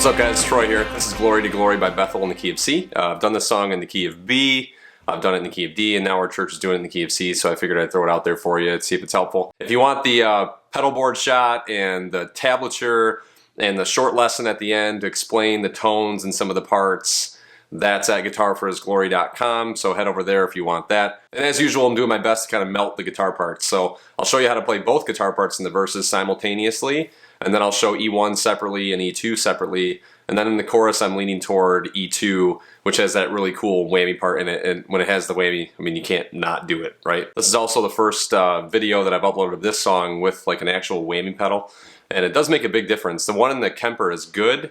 What's up guys, Troy here. This is Glory to Glory by Bethel in the key of C. I've done this song in the key of B, I've done it in the key of D, and now our church is doing it in the key of C, so I figured I'd throw it out there for you to see if it's helpful. If you want the pedal board shot and the tablature and the short lesson at the end to explain the tones and some of the parts, that's at GuitarforHISGLORY.com, so head over there if you want that. And as usual, I'm doing my best to kind of melt the guitar parts. So I'll show you how to play both guitar parts in the verses simultaneously, and then I'll show E1 separately and E2 separately. And then in the chorus, I'm leaning toward E2, which has that really cool whammy part in it. And when it has the whammy, I mean, you can't not do it, right? This is also the first video that I've uploaded of this song with like an actual whammy pedal. And it does make a big difference. The one in the Kemper is good,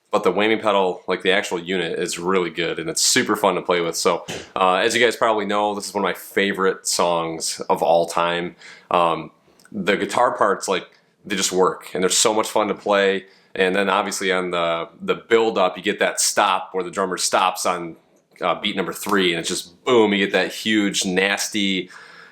but the whammy pedal, like the actual unit, is really good, and it's super fun to play with. So as you guys probably know, this is one of my favorite songs of all time. The guitar parts, like, they just work, and they're so much fun to play. And then obviously on the build up, you get that stop where the drummer stops on beat number 3, and it's just boom, you get that huge, nasty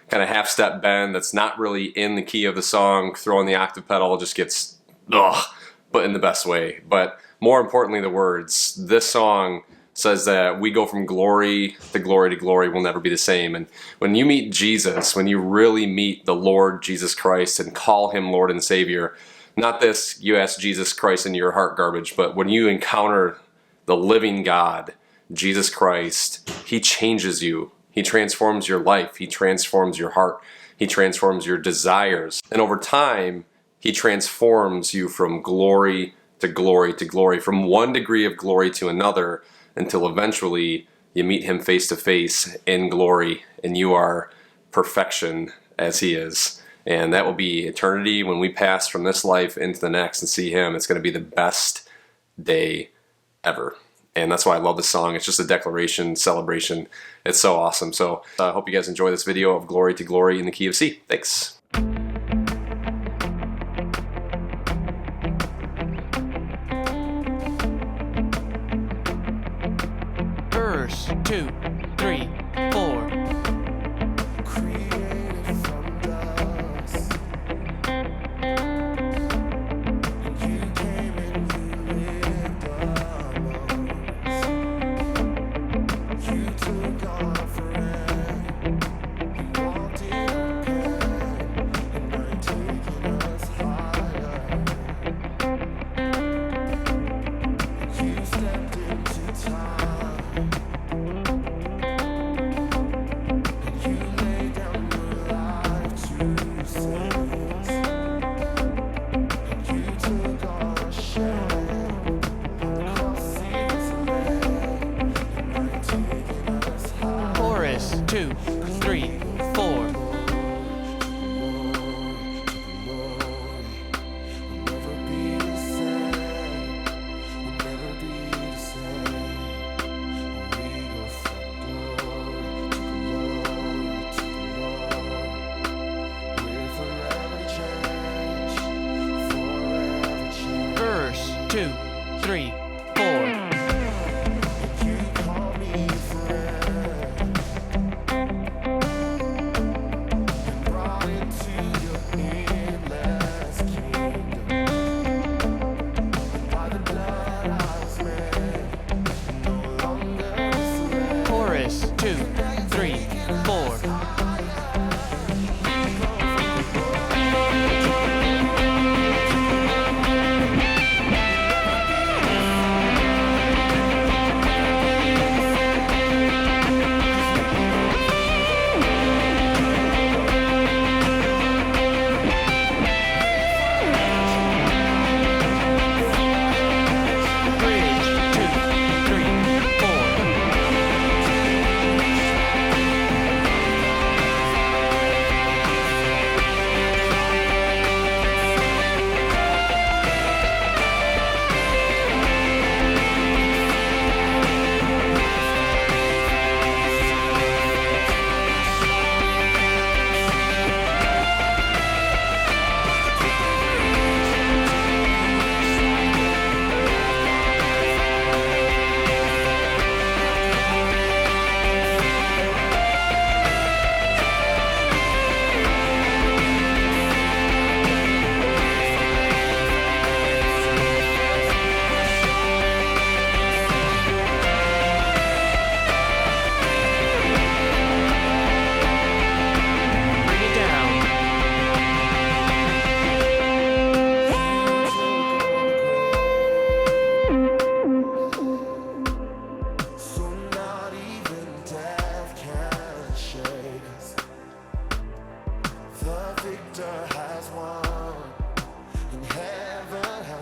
kind of half-step bend that's not really in the key of the song. Throw in the octave pedal, it just gets, ugh, but in the best way. But more importantly, the words. This song says that we go from glory to glory to glory, we'll never be the same. And when you meet Jesus, when you really meet the Lord Jesus Christ and call Him Lord and Savior, not this, you ask Jesus Christ into your heart garbage, but when you encounter the living God, Jesus Christ, He changes you. He transforms your life. He transforms your heart. He transforms your desires. And over time, He transforms you from glory to glory to glory, from one degree of glory to another, until eventually you meet Him face to face in glory, and you are perfection as He is. And that will be eternity. When we pass from this life into the next and see Him, it's going to be the best day ever. And that's why I love this song. It's just a declaration, celebration. It's so awesome. So I hope you guys enjoy this video of Glory to Glory in the key of C. Thanks. Verse 2, 3, 4. Chorus 2, 3, 4. Verse 2, 3, 4. Chorus 2, 3, 4.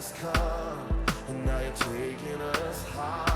has come, and now you're taking us high.